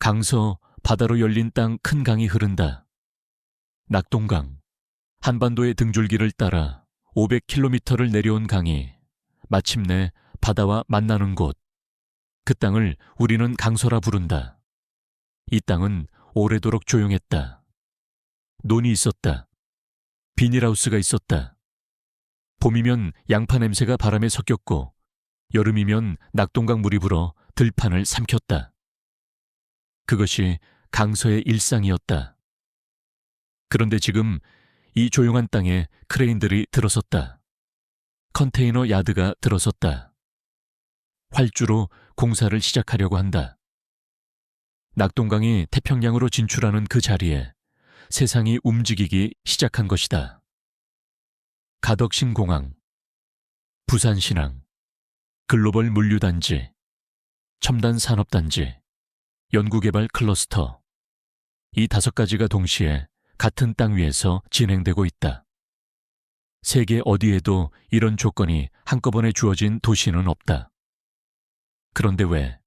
강서 바다로 열린 땅 큰 강이 흐른다. 낙동강. 한반도의 등줄기를 따라 500km를 내려온 강이 마침내 바다와 만나는 곳. 그 땅을 우리는 강서라 부른다. 이 땅은 오래도록 조용했다. 논이 있었다. 비닐하우스가 있었다. 봄이면 양파 냄새가 바람에 섞였고 여름이면 낙동강 물이 불어 들판을 삼켰다. 그것이 강서의 일상이었다. 그런데 지금 이 조용한 땅에 크레인들이 들어섰다. 컨테이너 야드가 들어섰다. 활주로 공사를 시작하려고 한다. 낙동강이 태평양으로 진출하는 그 자리에 세상이 움직이기 시작한 것이다. 가덕신공항, 부산신항, 글로벌 물류단지, 첨단산업단지, 연구개발 클러스터. 이 5가지가 동시에 같은 땅 위에서 진행되고 있다. 세계 어디에도 이런 조건이 한꺼번에 주어진 도시는 없다. 그런데 왜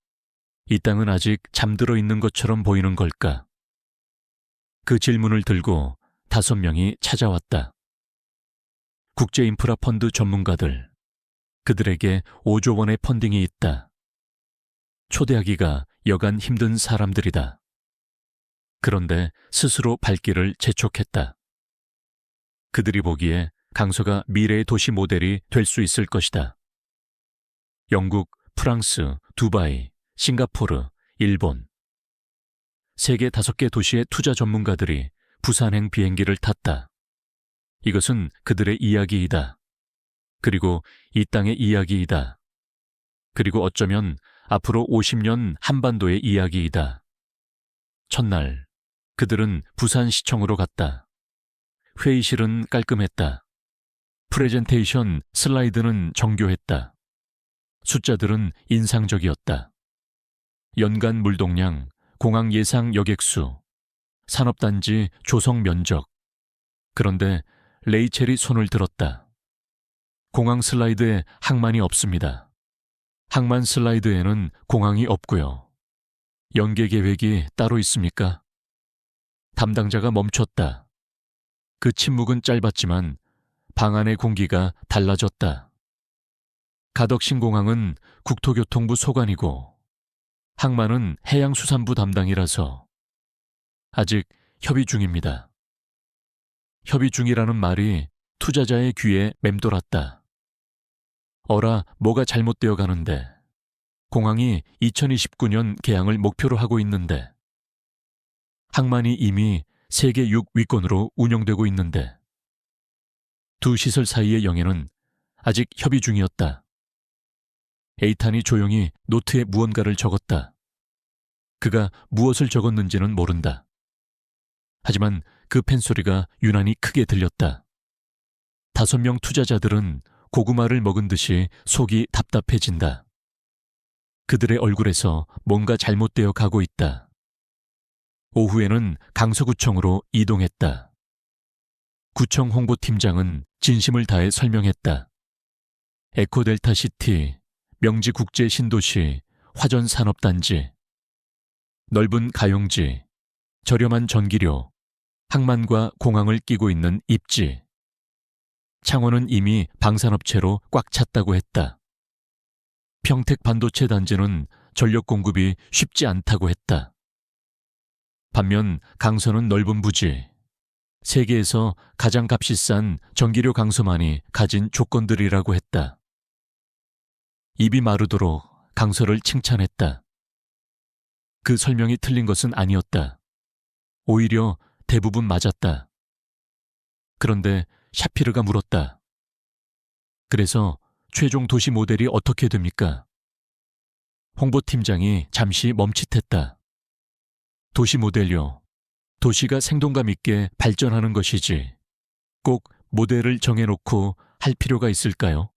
이 땅은 아직 잠들어 있는 것처럼 보이는 걸까? 그 질문을 들고 5명이 찾아왔다. 국제인프라펀드 전문가들. 그들에게 5조 원의 펀딩이 있다. 초대하기가 여간 힘든 사람들이다. 그런데 스스로 발길을 재촉했다. 그들이 보기에 강서가 미래의 도시 모델이 될 수 있을 것이다. 영국, 프랑스, 두바이, 싱가포르, 일본. 세계 5개 도시의 투자 전문가들이 부산행 비행기를 탔다. 이것은 그들의 이야기이다. 그리고 이 땅의 이야기이다. 그리고 어쩌면 앞으로 50년 한반도의 이야기이다. 첫날, 그들은 부산시청으로 갔다. 회의실은 깔끔했다. 프레젠테이션 슬라이드는 정교했다. 숫자들은 인상적이었다. 연간 물동량, 공항 예상 여객수, 산업단지 조성 면적. 그런데 레이첼이 손을 들었다. 공항 슬라이드에 항만이 없습니다. 항만 슬라이드에는 공항이 없고요. 연계 계획이 따로 있습니까? 담당자가 멈췄다. 그 침묵은 짧았지만 방 안의 공기가 달라졌다. 가덕신공항은 국토교통부 소관이고 항만은 해양수산부 담당이라서 아직 협의 중입니다. 협의 중이라는 말이 투자자의 귀에 맴돌았다. 어라, 뭐가 잘못되어 가는데. 공항이 2029년 개항을 목표로 하고 있는데. 항만이 이미 세계 6위권으로 운영되고 있는데. 두 시설 사이의 영해는 아직 협의 중이었다. 에이탄이 조용히 노트에 무언가를 적었다. 그가 무엇을 적었는지는 모른다. 하지만 그 펜소리가 유난히 크게 들렸다. 5명 투자자들은 고구마를 먹은 듯이 속이 답답해진다. 그들의 얼굴에서 뭔가 잘못되어 가고 있다. 오후에는 강서구청으로 이동했다. 구청 홍보팀장은 진심을 다해 설명했다. 에코델타시티, 명지국제신도시, 화전산업단지, 넓은 가용지, 저렴한 전기료, 항만과 공항을 끼고 있는 입지. 창원은 이미 방산업체로 꽉 찼다고 했다. 평택 반도체 단지는 전력 공급이 쉽지 않다고 했다. 반면 강서는 넓은 부지, 세계에서 가장 값이 싼 전기료 강서만이 가진 조건들이라고 했다. 입이 마르도록 강서를 칭찬했다. 그 설명이 틀린 것은 아니었다. 오히려 대부분 맞았다. 그런데 샤피르가 물었다. 그래서 최종 도시 모델이 어떻게 됩니까? 홍보팀장이 잠시 멈칫했다. 도시 모델요. 도시가 생동감 있게 발전하는 것이지. 꼭 모델을 정해놓고 할 필요가 있을까요?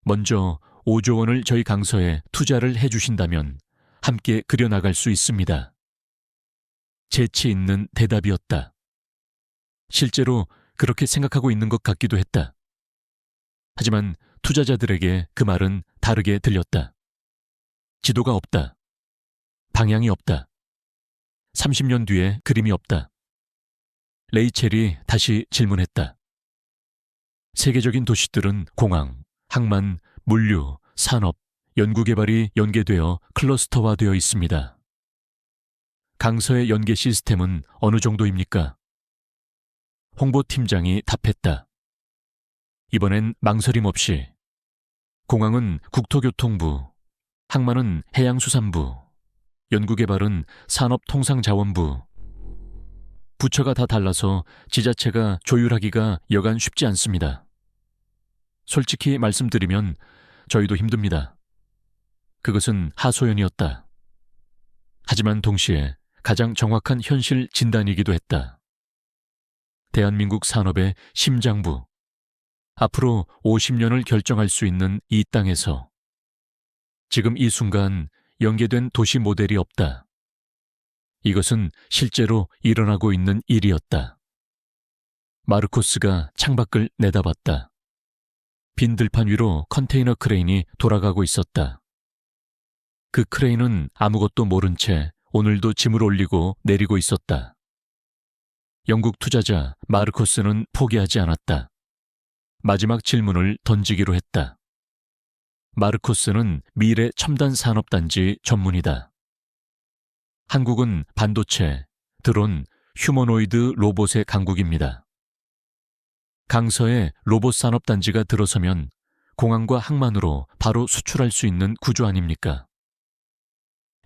먼저 5조 원을 저희 강서에 투자를 해주신다면 함께 그려나갈 수 있습니다. 재치 있는 대답이었다. 실제로 그렇게 생각하고 있는 것 같기도 했다. 하지만 투자자들에게 그 말은 다르게 들렸다. 지도가 없다. 방향이 없다. 30년 뒤에 그림이 없다. 레이첼이 다시 질문했다. 세계적인 도시들은 공항, 항만, 물류, 산업, 연구개발이 연계되어 클러스터화되어 있습니다. 강서의 연계 시스템은 어느 정도입니까? 홍보팀장이 답했다. 이번엔 망설임 없이. 공항은 국토교통부, 항만은 해양수산부, 연구개발은 산업통상자원부. 부처가 다 달라서 지자체가 조율하기가 여간 쉽지 않습니다. 솔직히 말씀드리면 저희도 힘듭니다. 그것은 하소연이었다. 하지만 동시에 가장 정확한 현실 진단이기도 했다. 대한민국 산업의 심장부, 앞으로 50년을 결정할 수 있는 이 땅에서 지금 이 순간 연계된 도시 모델이 없다. 이것은 실제로 일어나고 있는 일이었다. 마르코스가 창밖을 내다봤다. 빈 들판 위로 컨테이너 크레인이 돌아가고 있었다. 그 크레인은 아무것도 모른 채 오늘도 짐을 올리고 내리고 있었다. 영국 투자자 마르코스는 포기하지 않았다. 마지막 질문을 던지기로 했다. 마르코스는 미래 첨단 산업단지 전문이다. 한국은 반도체, 드론, 휴머노이드 로봇의 강국입니다. 강서에 로봇 산업단지가 들어서면 공항과 항만으로 바로 수출할 수 있는 구조 아닙니까?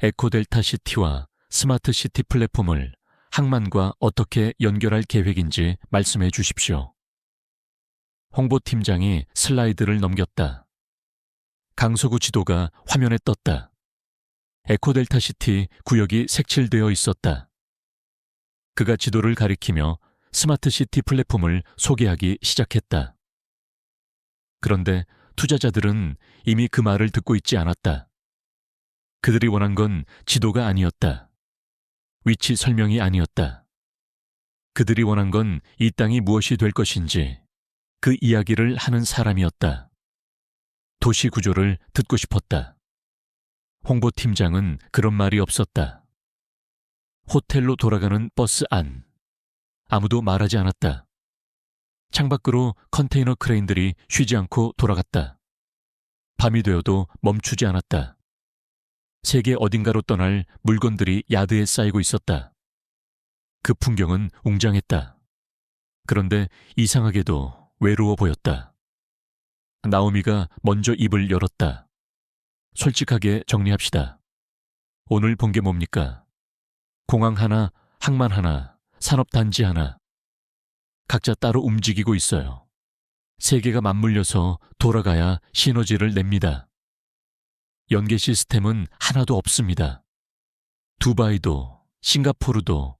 에코델타 시티와 스마트 시티 플랫폼을 항만과 어떻게 연결할 계획인지 말씀해 주십시오. 홍보팀장이 슬라이드를 넘겼다. 강서구 지도가 화면에 떴다. 에코델타 시티 구역이 색칠되어 있었다. 그가 지도를 가리키며 스마트 시티 플랫폼을 소개하기 시작했다. 그런데 투자자들은 이미 그 말을 듣고 있지 않았다. 그들이 원한 건 지도가 아니었다. 위치 설명이 아니었다. 그들이 원한 건 이 땅이 무엇이 될 것인지 그 이야기를 하는 사람이었다. 도시 구조를 듣고 싶었다. 홍보팀장은 그런 말이 없었다. 호텔로 돌아가는 버스 안. 아무도 말하지 않았다. 창밖으로 컨테이너 크레인들이 쉬지 않고 돌아갔다. 밤이 되어도 멈추지 않았다. 세계 어딘가로 떠날 물건들이 야드에 쌓이고 있었다. 그 풍경은 웅장했다. 그런데 이상하게도 외로워 보였다. 나오미가 먼저 입을 열었다. 솔직하게 정리합시다. 오늘 본 게 뭡니까? 공항 하나, 항만 하나, 산업단지 하나. 각자 따로 움직이고 있어요. 세계가 맞물려서 돌아가야 시너지를 냅니다. 연계 시스템은 하나도 없습니다. 두바이도, 싱가포르도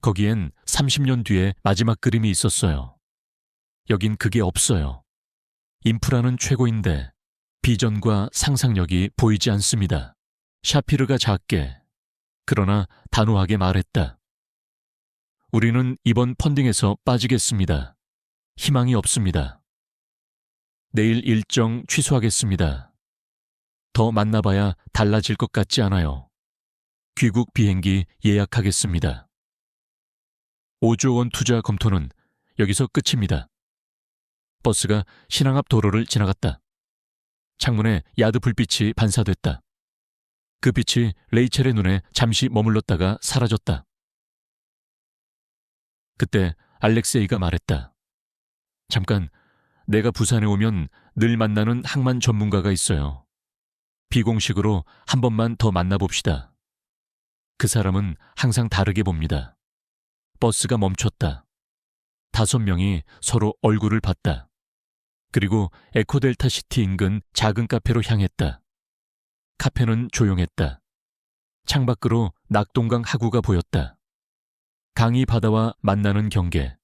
거기엔 30년 뒤에 마지막 그림이 있었어요. 여긴 그게 없어요. 인프라는 최고인데 비전과 상상력이 보이지 않습니다. 샤피르가 작게, 그러나 단호하게 말했다. 우리는 이번 펀딩에서 빠지겠습니다. 희망이 없습니다. 내일 일정 취소하겠습니다. 더 만나봐야 달라질 것 같지 않아요. 귀국 비행기 예약하겠습니다. 5조 원 투자 검토는 여기서 끝입니다. 버스가 신항 앞 도로를 지나갔다. 창문에 야드 불빛이 반사됐다. 그 빛이 레이첼의 눈에 잠시 머물렀다가 사라졌다. 그때 알렉세이가 말했다. 잠깐, 내가 부산에 오면 늘 만나는 항만 전문가가 있어요. 비공식으로 한 번만 더 만나봅시다. 그 사람은 항상 다르게 봅니다. 버스가 멈췄다. 5명이 서로 얼굴을 봤다. 그리고 에코델타 시티 인근 작은 카페로 향했다. 카페는 조용했다. 창밖으로 낙동강 하구가 보였다. 강이 바다와 만나는 경계.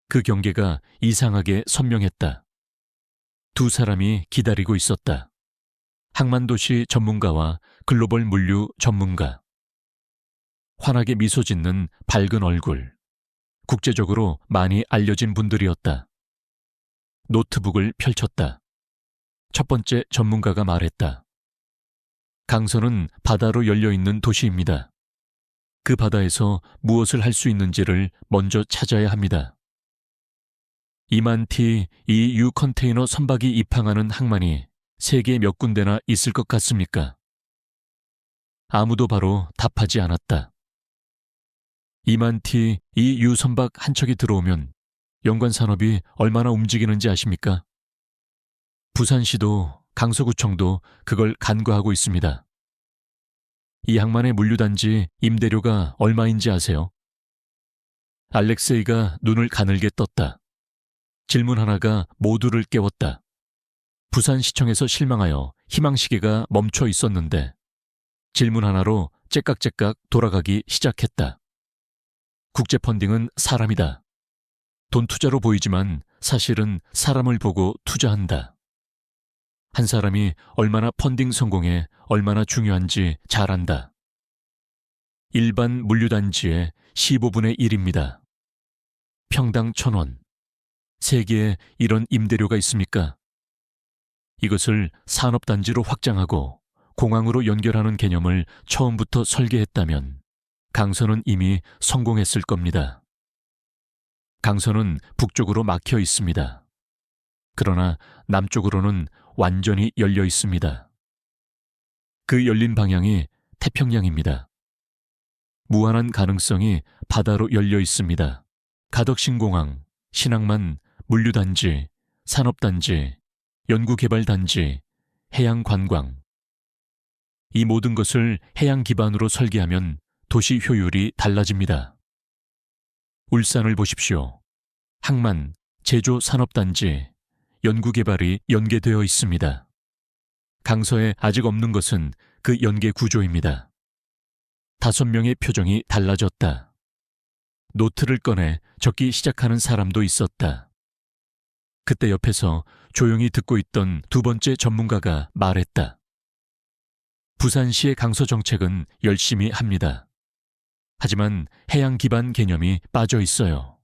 그 경계가 이상하게 선명했다. 두 사람이 기다리고 있었다. 항만도시 전문가와 글로벌 물류 전문가. 환하게 미소 짓는 밝은 얼굴. 국제적으로 많이 알려진 분들이었다. 노트북을 펼쳤다. 첫 번째 전문가가 말했다. 강서는 바다로 열려있는 도시입니다. 그 바다에서 무엇을 할 수 있는지를 먼저 찾아야 합니다. 이만티 EU 컨테이너 선박이 입항하는 항만이 세계 몇 군데나 있을 것 같습니까? 아무도 바로 답하지 않았다. 이만티 EU 선박 한 척이 들어오면 연관 산업이 얼마나 움직이는지 아십니까? 부산시도 강서구청도 그걸 간과하고 있습니다. 이 항만의 물류단지 임대료가 얼마인지 아세요? 알렉세이가 눈을 가늘게 떴다. 질문 하나가 모두를 깨웠다. 부산시청에서 실망하여 희망시계가 멈춰 있었는데 질문 하나로 째깍째깍 돌아가기 시작했다. 국제 펀딩은 사람이다. 돈 투자로 보이지만 사실은 사람을 보고 투자한다. 한 사람이 얼마나 펀딩 성공에 얼마나 중요한지 잘 안다. 일반 물류단지의 15분의 1입니다. 평당 1,000원. 세계에 이런 임대료가 있습니까? 이것을 산업단지로 확장하고 공항으로 연결하는 개념을 처음부터 설계했다면 강서는 이미 성공했을 겁니다. 강서는 북쪽으로 막혀 있습니다. 그러나 남쪽으로는 완전히 열려 있습니다. 그 열린 방향이 태평양입니다. 무한한 가능성이 바다로 열려 있습니다. 가덕신공항, 신항만, 물류단지, 산업단지, 연구개발단지, 해양관광. 이 모든 것을 해양 기반으로 설계하면 도시 효율이 달라집니다. 울산을 보십시오. 항만, 제조산업단지, 연구개발이 연계되어 있습니다. 강서에 아직 없는 것은 그 연계 구조입니다. 5명의 표정이 달라졌다. 노트를 꺼내 적기 시작하는 사람도 있었다. 그때 옆에서 조용히 듣고 있던 두 번째 전문가가 말했다. 부산시의 강서 정책은 열심히 합니다. 하지만 해양 기반 개념이 빠져 있어요.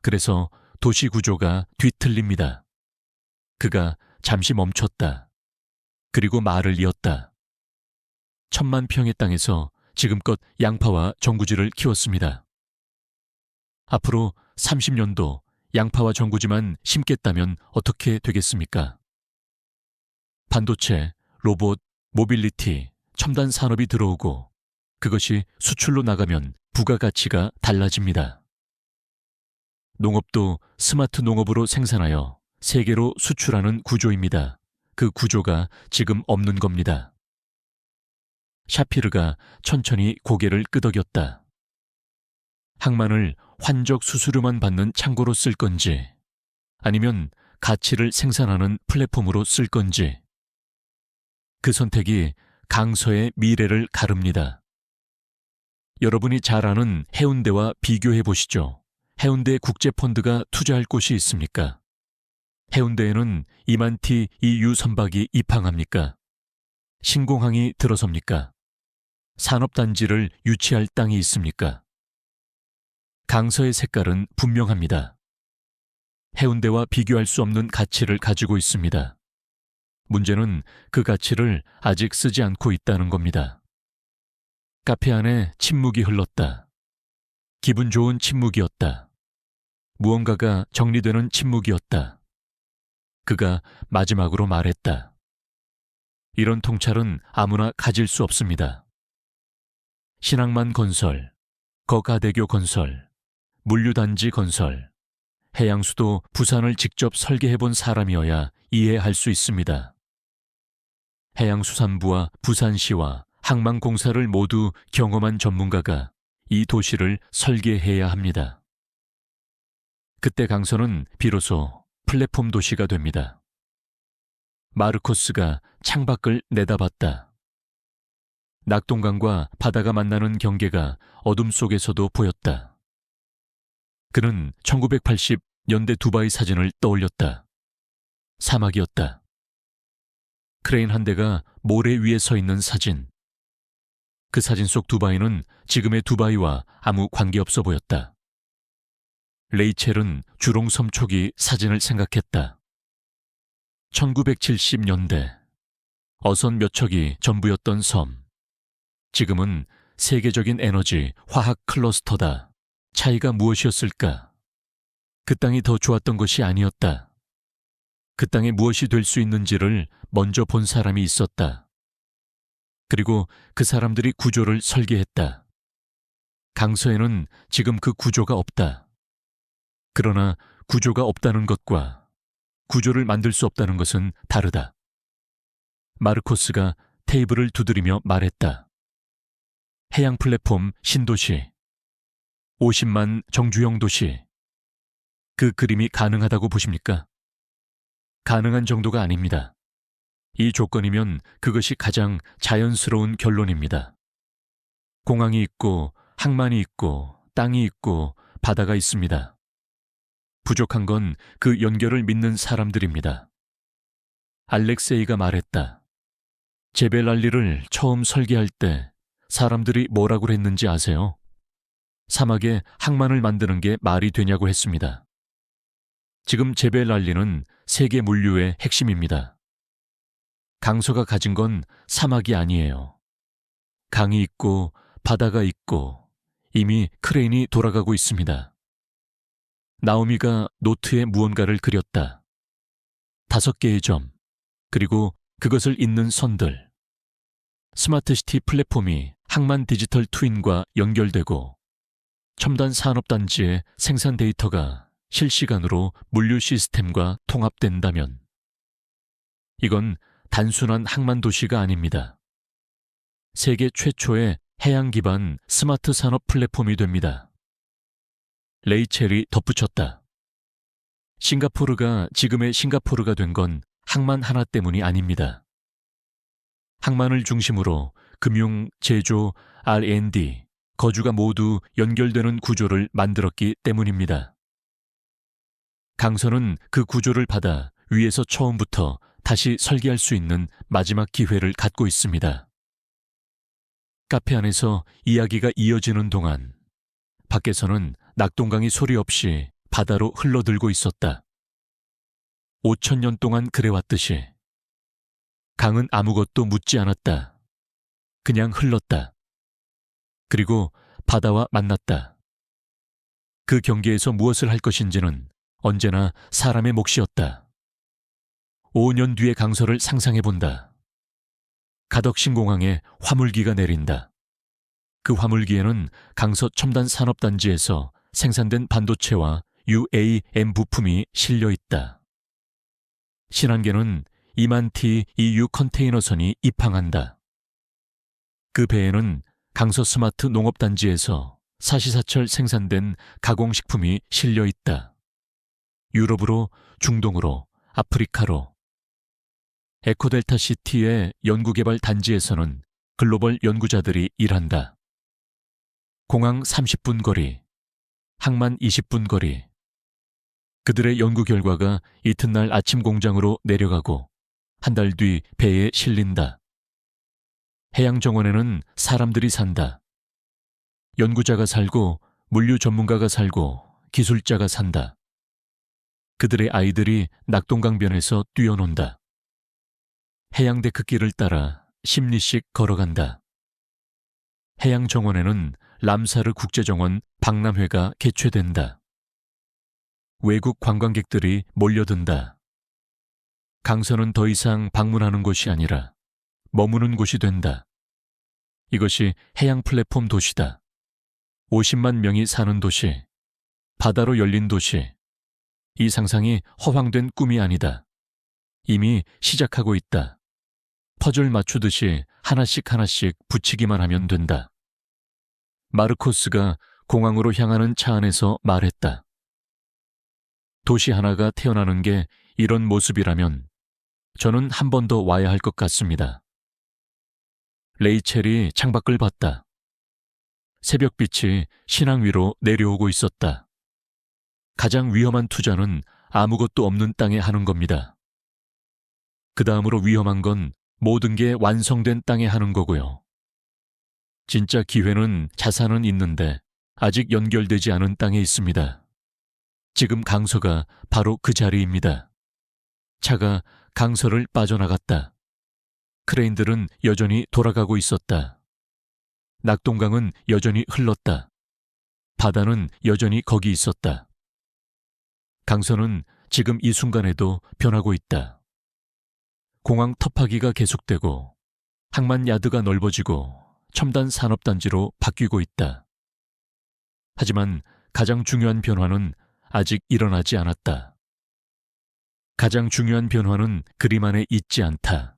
그래서 도시 구조가 뒤틀립니다. 그가 잠시 멈췄다. 그리고 말을 이었다. 1,000만 평의 땅에서 지금껏 양파와 전구지를 키웠습니다. 앞으로 30년도 양파와 전구지만 심겠다면 어떻게 되겠습니까? 반도체, 로봇, 모빌리티, 첨단 산업이 들어오고 그것이 수출로 나가면 부가가치가 달라집니다. 농업도 스마트 농업으로 생산하여 세계로 수출하는 구조입니다. 그 구조가 지금 없는 겁니다. 샤피르가 천천히 고개를 끄덕였다. 항만을 환적 수수료만 받는 창고로 쓸 건지 아니면 가치를 생산하는 플랫폼으로 쓸 건지 그 선택이 강서의 미래를 가릅니다. 여러분이 잘 아는 해운대와 비교해 보시죠. 해운대 국제펀드가 투자할 곳이 있습니까? 해운대에는 이만티 EU 선박이 입항합니까? 신공항이 들어섭니까? 산업단지를 유치할 땅이 있습니까? 강서의 색깔은 분명합니다. 해운대와 비교할 수 없는 가치를 가지고 있습니다. 문제는 그 가치를 아직 쓰지 않고 있다는 겁니다. 카페 안에 침묵이 흘렀다. 기분 좋은 침묵이었다. 무언가가 정리되는 침묵이었다. 그가 마지막으로 말했다. 이런 통찰은 아무나 가질 수 없습니다. 신항만 건설, 거가대교 건설, 물류단지 건설, 해양수도 부산을 직접 설계해본 사람이어야 이해할 수 있습니다. 해양수산부와 부산시와 항만공사를 모두 경험한 전문가가 이 도시를 설계해야 합니다. 그때 강서는 비로소 플랫폼 도시가 됩니다. 마르코스가 창밖을 내다봤다. 낙동강과 바다가 만나는 경계가 어둠 속에서도 보였다. 그는 1980년대 두바이 사진을 떠올렸다. 사막이었다. 크레인 한 대가 모래 위에 서 있는 사진. 그 사진 속 두바이는 지금의 두바이와 아무 관계없어 보였다. 레이첼은 주롱섬 초기 사진을 생각했다. 1970년대 어선 몇 척이 전부였던 섬. 지금은 세계적인 에너지 화학 클러스터다. 차이가 무엇이었을까? 그 땅이 더 좋았던 것이 아니었다. 그 땅에 무엇이 될 수 있는지를 먼저 본 사람이 있었다. 그리고 그 사람들이 구조를 설계했다. 강서에는 지금 그 구조가 없다. 그러나 구조가 없다는 것과 구조를 만들 수 없다는 것은 다르다. 마르코스가 테이블을 두드리며 말했다. 해양 플랫폼 신도시, 50만 정주영 도시. 그 그림이 가능하다고 보십니까? 가능한 정도가 아닙니다. 이 조건이면 그것이 가장 자연스러운 결론입니다. 공항이 있고 항만이 있고 땅이 있고 바다가 있습니다. 부족한 건 그 연결을 믿는 사람들입니다. 알렉세이가 말했다. 제벨알리를 처음 설계할 때 사람들이 뭐라고 했는지 아세요? 사막에 항만을 만드는 게 말이 되냐고 했습니다. 지금 제벨알리는 세계 물류의 핵심입니다. 강서가 가진 건 사막이 아니에요. 강이 있고 바다가 있고 이미 크레인이 돌아가고 있습니다. 나오미가 노트에 무언가를 그렸다. 5개의 점, 그리고 그것을 잇는 선들. 스마트시티 플랫폼이 항만 디지털 트윈과 연결되고 첨단 산업단지의 생산 데이터가 실시간으로 물류 시스템과 통합된다면 이건 단순한 항만 도시가 아닙니다. 세계 최초의 해양 기반 스마트 산업 플랫폼이 됩니다. 레이첼이 덧붙였다. 싱가포르가 지금의 싱가포르가 된 건 항만 하나 때문이 아닙니다. 항만을 중심으로 금융, 제조, R&D, 거주가 모두 연결되는 구조를 만들었기 때문입니다. 강서는 그 구조를 받아 위에서 처음부터 다시 설계할 수 있는 마지막 기회를 갖고 있습니다. 카페 안에서 이야기가 이어지는 동안 밖에서는 낙동강이 소리 없이 바다로 흘러들고 있었다. 5,000년 동안 그래왔듯이 강은 아무것도 묻지 않았다. 그냥 흘렀다. 그리고 바다와 만났다. 그 경계에서 무엇을 할 것인지는 언제나 사람의 몫이었다. 5년 뒤의 강서를 상상해본다. 가덕신공항에 화물기가 내린다. 그 화물기에는 강서 첨단 산업단지에서 생산된 반도체와 UAM 부품이 실려 있다. 신안개는 2만 T EU 컨테이너선이 입항한다. 그 배에는 강서 스마트 농업단지에서 사시사철 생산된 가공식품이 실려 있다. 유럽으로, 중동으로, 아프리카로. 에코델타 시티의 연구개발 단지에서는 글로벌 연구자들이 일한다. 공항 30분 거리, 항만 20분 거리. 그들의 연구 결과가 이튿날 아침 공장으로 내려가고 한 달 뒤 배에 실린다. 해양 정원에는 사람들이 산다. 연구자가 살고 물류 전문가가 살고 기술자가 산다. 그들의 아이들이 낙동강변에서 뛰어논다. 해양대 그 길을 따라 10리씩 걸어간다. 해양 정원에는 람사르 국제정원 박람회가 개최된다. 외국 관광객들이 몰려든다. 강서는 더 이상 방문하는 곳이 아니라 머무는 곳이 된다. 이것이 해양 플랫폼 도시다. 50만 명이 사는 도시, 바다로 열린 도시. 이 상상이 허황된 꿈이 아니다. 이미 시작하고 있다. 퍼즐 맞추듯이 하나씩 하나씩 붙이기만 하면 된다. 마르코스가 공항으로 향하는 차 안에서 말했다. 도시 하나가 태어나는 게 이런 모습이라면 저는 한 번 더 와야 할 것 같습니다. 레이첼이 창밖을 봤다. 새벽빛이 신항 위로 내려오고 있었다. 가장 위험한 투자는 아무것도 없는 땅에 하는 겁니다. 그 다음으로 위험한 건 모든 게 완성된 땅에 하는 거고요. 진짜 기회는 자산은 있는데 아직 연결되지 않은 땅에 있습니다. 지금 강서가 바로 그 자리입니다. 차가 강서를 빠져나갔다. 크레인들은 여전히 돌아가고 있었다. 낙동강은 여전히 흘렀다. 바다는 여전히 거기 있었다. 강선은 지금 이 순간에도 변하고 있다. 공항 터파기가 계속되고 항만 야드가 넓어지고 첨단 산업단지로 바뀌고 있다. 하지만 가장 중요한 변화는 아직 일어나지 않았다. 가장 중요한 변화는 그림 안에 있지 않다.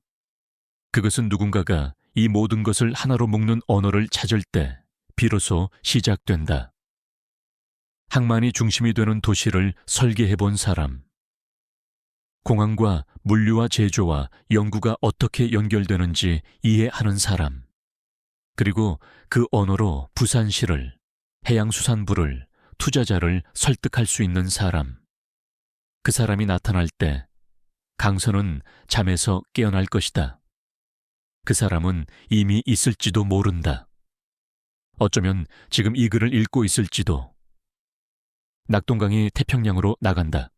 그것은 누군가가 이 모든 것을 하나로 묶는 언어를 찾을 때 비로소 시작된다. 항만이 중심이 되는 도시를 설계해 본 사람. 공항과 물류와 제조와 연구가 어떻게 연결되는지 이해하는 사람. 그리고 그 언어로 부산시를, 해양수산부를, 투자자를 설득할 수 있는 사람. 그 사람이 나타날 때 강선은 잠에서 깨어날 것이다. 그 사람은 이미 있을지도 모른다. 어쩌면 지금 이 글을 읽고 있을지도. 낙동강이 태평양으로 나간다.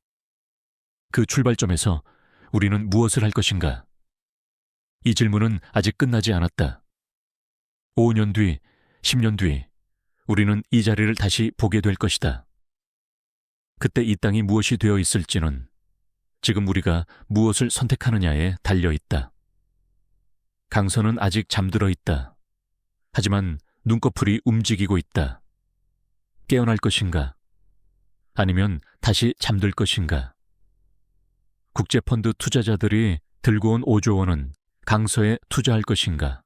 그 출발점에서 우리는 무엇을 할 것인가? 이 질문은 아직 끝나지 않았다. 5년 뒤, 10년 뒤 우리는 이 자리를 다시 보게 될 것이다. 그때 이 땅이 무엇이 되어 있을지는 지금 우리가 무엇을 선택하느냐에 달려 있다. 강선은 아직 잠들어 있다. 하지만 눈꺼풀이 움직이고 있다. 깨어날 것인가? 아니면 다시 잠들 것인가? 국제펀드 투자자들이 들고 온 5조 원은 강서에 투자할 것인가?